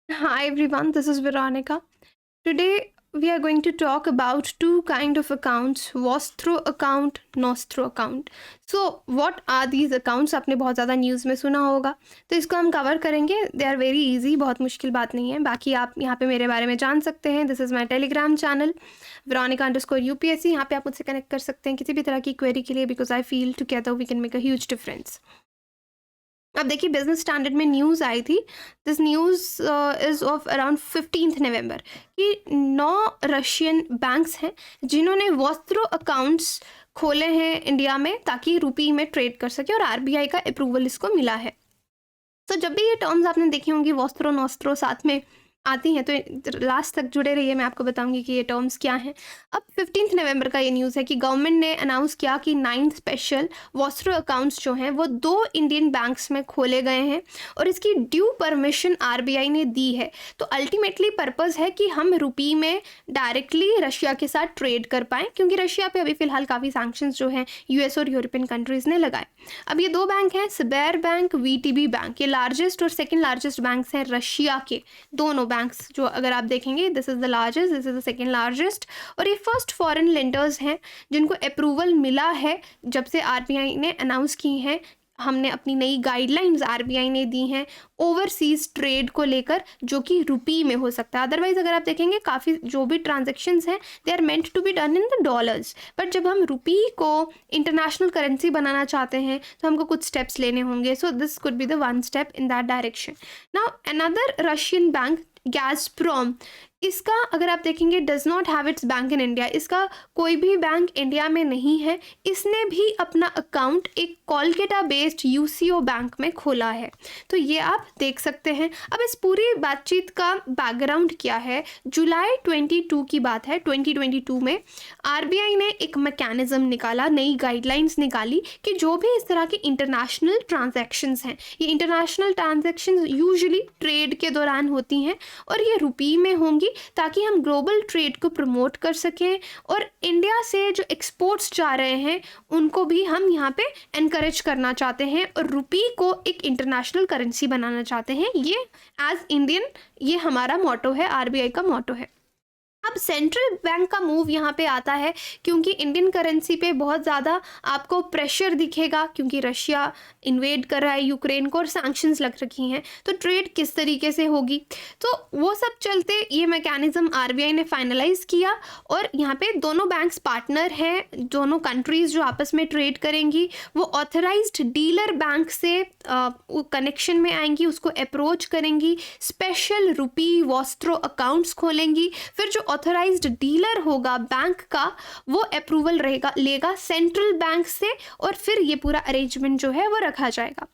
Hi everyone, this is Veronica. Today we are going to talk about two kind of accounts, Vostro account, Nostro account. So what are these accounts? आपने बहुत ज़्यादा news में सुना होगा, तो इसको हम कवर करेंगे. दे आर वेरी इजी, बहुत मुश्किल बात नहीं है. बाकी आप यहाँ पे मेरे बारे में जान सकते हैं. This is my Telegram channel Veronica_UPSC. यहाँ पे आप मुझसे कनेक्ट कर सकते हैं किसी भी तरह की क्वेरी के लिए, because I feel together we can make a huge difference. अब देखिए, बिजनेस स्टैंडर्ड में न्यूज़ आई थी. This news is of around 15 November कि 9 रशियन बैंक्स हैं जिन्होंने वॉस्त्रो अकाउंट्स खोले हैं इंडिया में ताकि रुपी में ट्रेड कर सके, और आरबीआई का अप्रूवल इसको मिला है. तो जब भी ये टर्म्स आपने देखी होंगी, वॉस्त्रो नॉस्ट्रो साथ में आती हैं, तो लास्ट तक जुड़े रहिए, मैं आपको बताऊंगी कि ये टर्म्स क्या हैं. अब 15 नवंबर का ये न्यूज़ है कि गवर्नमेंट ने अनाउंस किया कि 9 स्पेशल वॉस्ट्रो अकाउंट्स जो हैं वो 2 इंडियन बैंक्स में खोले गए हैं, और इसकी ड्यू परमिशन आरबीआई ने दी है. तो अल्टीमेटली पर्पज़ है कि हम रुपी में डायरेक्टली रशिया के साथ ट्रेड कर पाएँ, क्योंकि रशिया पे अभी फ़िलहाल काफ़ी सैंक्शंस जो हैं यूएस और यूरोपियन कंट्रीज़ ने लगाए. अब ये 2 बैंक हैं, सिबेर बैंक, वीटीबी बैंक. ये लार्जेस्ट और सेकंड लार्जेस्ट बैंक्स हैं रशिया के. दोनों बैंक्स जो अगर आप देखेंगे, this is the largest, this is the second largest. और ये फर्स्ट फॉरेन लेंडर्स हैं जिनको अप्रूवल मिला है जब से आरबीआई ने अनाउंस की हैं. हमने अपनी नई गाइडलाइंस आरबीआई ने दी हैं ओवरसीज ट्रेड को लेकर, जो कि रुपी में हो सकता है. अदरवाइज अगर आप देखेंगे, काफ़ी जो भी ट्रांजेक्शन्स हैं they are meant to be done in the dollars. But जब हम रुपी को इंटरनेशनल करेंसी बनाना चाहते हैं तो हमको कुछ स्टेप्स लेने होंगे. So this could be the one step in that direction. Now another Russian bank, Gazprom, इसका अगर आप देखेंगे does not have it's bank in India. इसका कोई भी बैंक इंडिया में नहीं है. इसने भी अपना अकाउंट एक कोलकाता बेस्ड यूसीओ बैंक में खोला है. तो ये आप देख सकते हैं. अब इस पूरी बातचीत का बैकग्राउंड क्या है? जुलाई 22 की बात है. 2022 में आरबीआई ने एक मैकेनिज्म निकाला, नई गाइडलाइंस निकाली कि जो भी इस तरह के इंटरनेशनल ट्रांजैक्शंस हैं, ये इंटरनेशनल ट्रांजैक्शंस यूजुअली ट्रेड के दौरान होती हैं और ये रुपी में होंगी, ताकि हम ग्लोबल ट्रेड को प्रमोट कर सकें, और इंडिया से जो एक्सपोर्ट्स जा रहे हैं उनको भी हम यहाँ पे एनकरेज करना चाहते हैं, और रुपी को एक इंटरनेशनल करेंसी बनाना चाहते हैं. ये एज इंडियन ये हमारा मोटो है, आरबीआई का मोटो है. अब सेंट्रल बैंक का मूव यहाँ पे आता है क्योंकि इंडियन करेंसी पे बहुत ज़्यादा आपको प्रेशर दिखेगा, क्योंकि रशिया इन्वेड कर रहा है यूक्रेन को और सैंक्शंस लग रखी हैं. तो ट्रेड किस तरीके से होगी, तो वो सब चलते ये मैकेनिज्म आरबीआई ने फाइनलाइज किया. और यहाँ पे दोनों बैंक्स पार्टनर हैं. दोनों कंट्रीज जो आपस में ट्रेड करेंगी वो ऑथराइज्ड डीलर बैंक से कनेक्शन में आएंगी, उसको अप्रोच करेंगी, स्पेशल रुपी वॉस्ट्रो अकाउंट्स खोलेंगी. फिर जो ऑथराइज्ड डीलर होगा बैंक का, वो अप्रूवल लेगा सेंट्रल बैंक से, और फिर ये पूरा अरेंजमेंट जो है वो रखा जाएगा.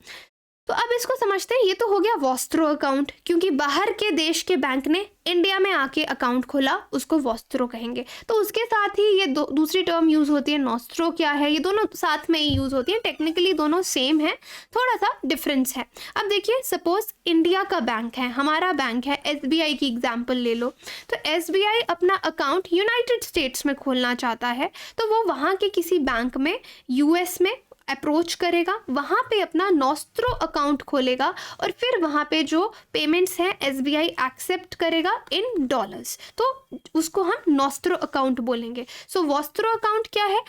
तो अब इसको समझते हैं. ये तो हो गया वॉस्त्रो अकाउंट, क्योंकि बाहर के देश के बैंक ने इंडिया में आके अकाउंट खोला, उसको वॉस्त्रो कहेंगे. तो उसके साथ ही ये दूसरी टर्म यूज़ होती है नॉस्ट्रो. क्या है? ये दोनों साथ में ही यूज़ होती है. टेक्निकली दोनों सेम है, थोड़ा सा डिफरेंस है. अब देखिए, सपोज इंडिया का बैंक है, हमारा बैंक है, एसबीआई की एग्जाम्पल ले लो. तो एसबीआई अपना अकाउंट यूनाइटेड स्टेट्स में खोलना चाहता है, तो वो वहाँ के किसी बैंक में यूएस में अप्रोच करेगा, वहाँ पे अपना नॉस्ट्रो अकाउंट खोलेगा, और फिर वहाँ पे जो पेमेंट्स हैं एसबीआई एक्सेप्ट करेगा इन डॉलर्स, तो उसको हम नॉस्ट्रो अकाउंट बोलेंगे. सो वॉस्ट्रो अकाउंट क्या है?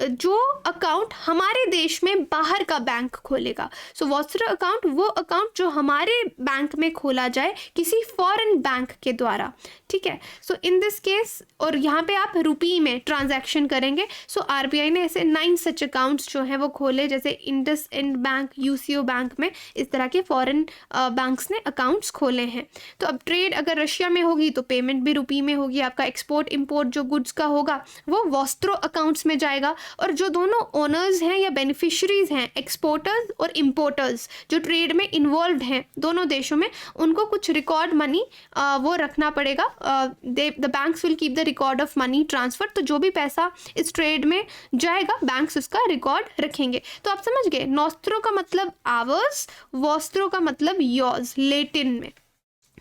जो अकाउंट हमारे देश में बाहर का बैंक खोलेगा. सो वॉस्ट्रो अकाउंट वो अकाउंट जो हमारे बैंक में खोला जाए किसी फॉरेन बैंक के द्वारा. ठीक है. सो इन दिस केस, और यहाँ पे आप रुपी में ट्रांजैक्शन करेंगे. सो आरबीआई ने ऐसे 9 सच अकाउंट्स जो हैं वो खोले, जैसे IndusInd bank, UCO bank में इस तरह के फॉरेन बैंक्स ने अकाउंट्स खोले हैं. तो अब ट्रेड अगर रशिया में होगी तो पेमेंट भी रुपी में होगी. आपका एक्सपोर्ट इम्पोर्ट जो गुड्स का होगा वो वॉस्ट्रो अकाउंट्स में जाएगा. और जो दोनों ओनर्स हैं या बेनिफिशरीज हैं, एक्सपोर्टर्स और इम्पोर्टर्स, जो ट्रेड में इन्वॉल्व हैं दोनों देशों में, उनको कुछ रिकॉर्ड मनी वो रखना पड़ेगा. The banks will keep the record of money transfer. तो जो भी पैसा इस ट्रेड में जाएगा, बैंक्स उसका रिकॉर्ड रखेंगे. तो आप समझ गए, नॉस्ट्रो का मतलब आवर्स, वॉस्ट्रो का मतलब योर्स लेटिन में.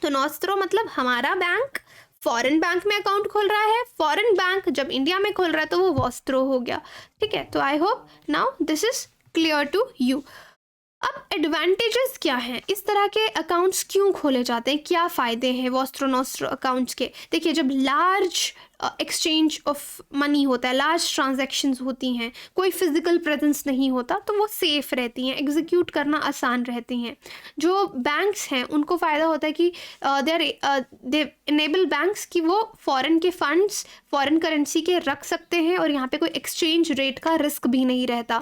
तो नॉस्ट्रो मतलब हमारा बैंक फॉरेन बैंक में अकाउंट खोल रहा है, फॉरेन बैंक जब इंडिया में खोल रहा है तो वो वॉस्ट्रो हो गया. ठीक है. तो I hope now this is clear to you. अब एडवांटेजेस क्या हैं, इस तरह के अकाउंट्स क्यों खोले जाते हैं, क्या फ़ायदे हैं वॉस्ट्रो नॉस्ट्रो अकाउंट्स के? देखिए, जब लार्ज एक्सचेंज ऑफ मनी होता है, लार्ज ट्रांजैक्शंस होती हैं, कोई फिजिकल प्रेजेंस नहीं होता, तो वो सेफ़ रहती हैं, एग्जीक्यूट करना आसान रहती हैं। जो बैंक्स हैं उनको फ़ायदा होता है कि दे इनेबल बैंक्स कि वो फॉरेन के फंड्स फॉरेन करेंसी के रख सकते हैं और यहाँ पे कोई एक्सचेंज रेट का रिस्क भी नहीं रहता।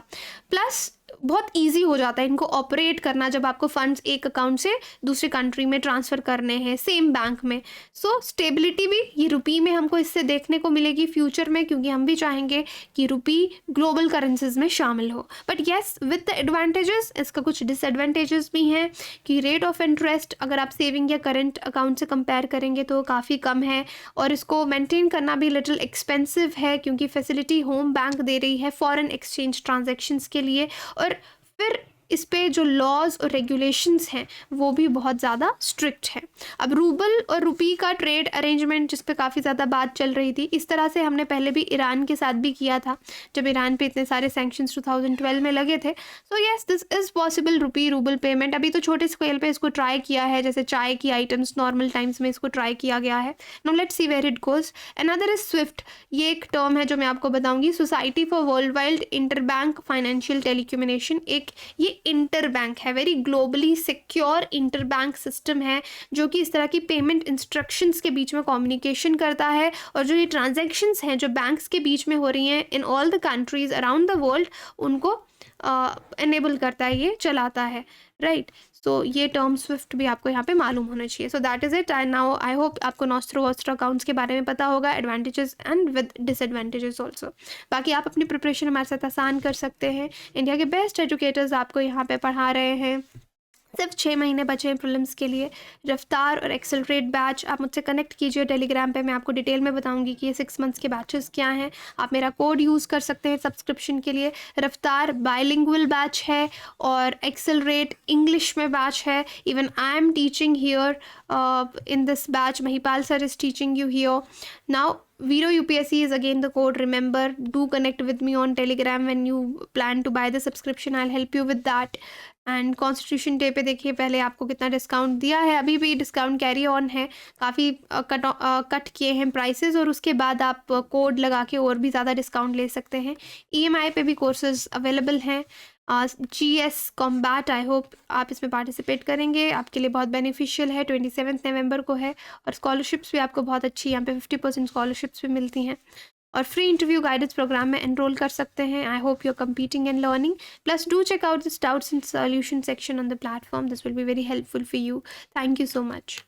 प्लस बहुत इजी हो जाता है इनको ऑपरेट करना जब आपको फंड्स एक अकाउंट से दूसरे कंट्री में ट्रांसफ़र करने हैं सेम बैंक में। सो स्टेबिलिटी भी ये रुपी में हमको इससे देखने को मिलेगी फ्यूचर में, क्योंकि हम भी चाहेंगे कि रुपी ग्लोबल करेंसीज में शामिल हो। But yes, with the advantages इसका कुछ डिसएडवांटेजेस भी हैं कि रेट ऑफ इंटरेस्ट अगर आप सेविंग या करंट अकाउंट से कंपेयर करेंगे तो काफ़ी कम है, और इसको मेंटेन करना भी लिटिल एक्सपेंसिव है, क्योंकि फैसिलिटी होम बैंक दे रही है फॉरेन एक्सचेंज ट्रांजैक्शंस के लिए। और फिर इस पे जो लॉज और रेगुलेशंस हैं वो भी बहुत ज़्यादा स्ट्रिक्ट है। अब रूबल और रुपी का ट्रेड अरेंजमेंट जिस पे काफ़ी ज़्यादा बात चल रही थी, इस तरह से हमने पहले भी ईरान के साथ भी किया था जब ईरान पे इतने सारे सैंक्शंस 2012 में लगे थे। So yes, this is possible rupee rouble payment. अभी तो छोटे स्केल पे इसको ट्राई किया है, जैसे चाय की आइटम्स नॉर्मल टाइम्स में इसको ट्राई किया गया है। Now let's see where it goes. Another is SWIFT, ये एक टर्म है जो मैं आपको बताऊंगी, society for world wide interbank financial telecommunication. एक ये इंटर बैंक है, very globally secure inter bank system है जो कि इस तरह की पेमेंट इंस्ट्रक्शंस के बीच में कम्युनिकेशन करता है, और जो ये ट्रांजैक्शंस हैं जो बैंक्स के बीच में हो रही हैं in all the countries around the world, उनको एनेबल करता है, ये चलाता है, राइट। सो ये टर्म स्विफ्ट भी आपको यहाँ पे मालूम होना चाहिए। So that is it. And now I hope आपको नॉस्ट्रो वॉस्ट्रो अकाउंट्स के बारे में पता होगा, advantages and with disadvantages also. बाकी आप अपनी प्रिपरेशन हमारे साथ आसान कर सकते हैं। इंडिया के बेस्ट एजुकेटर्स आपको यहाँ पे पढ़ा रहे हैं। सिर्फ 6 महीने बचे हैं प्रीलिम्स के लिए। रफ्तार और एक्सेलरेट बैच आप मुझसे कनेक्ट कीजिए टेलीग्राम पे, मैं आपको डिटेल में बताऊंगी कि ये 6 मंथ्स के बैचेस क्या हैं। आप मेरा कोड यूज़ कर सकते हैं सब्सक्रिप्शन के लिए। रफ्तार बाइलिंगुअल बैच है और एक्सेलरेट इंग्लिश में बैच है। Even I am teaching here in this batch. Mahipal sir is teaching you here. Now Vero UPSC is again the code. Remember, do connect with me on Telegram when you plan to buy the subscription. I'll help you with that. And constitution day पे देखिए पहले आपको कितना discount दिया है, अभी भी discount carry on है, काफ़ी कट किए हैं प्राइसेस, और उसके बाद आप कोड लगा के और भी ज़्यादा डिस्काउंट ले सकते हैं। EMI पे भी कोर्सेज अवेलेबल हैं। GS कॉम्बैट, आई होप आप इसमें पार्टिसिपेट करेंगे, आपके लिए बहुत बेनिफिशियल है। 27 नवंबर को है, और स्कॉलरशिप्स भी आपको बहुत अच्छी यहाँ पे 50% स्कॉलरशिप्स भी मिलती हैं, और फ्री इंटरव्यू गाइडेंस प्रोग्राम में एनरोल कर सकते हैं। I hope you are competing and learning. Plus do check out this doubts and solution section on the platform. This will be very helpful for you. Thank you so much.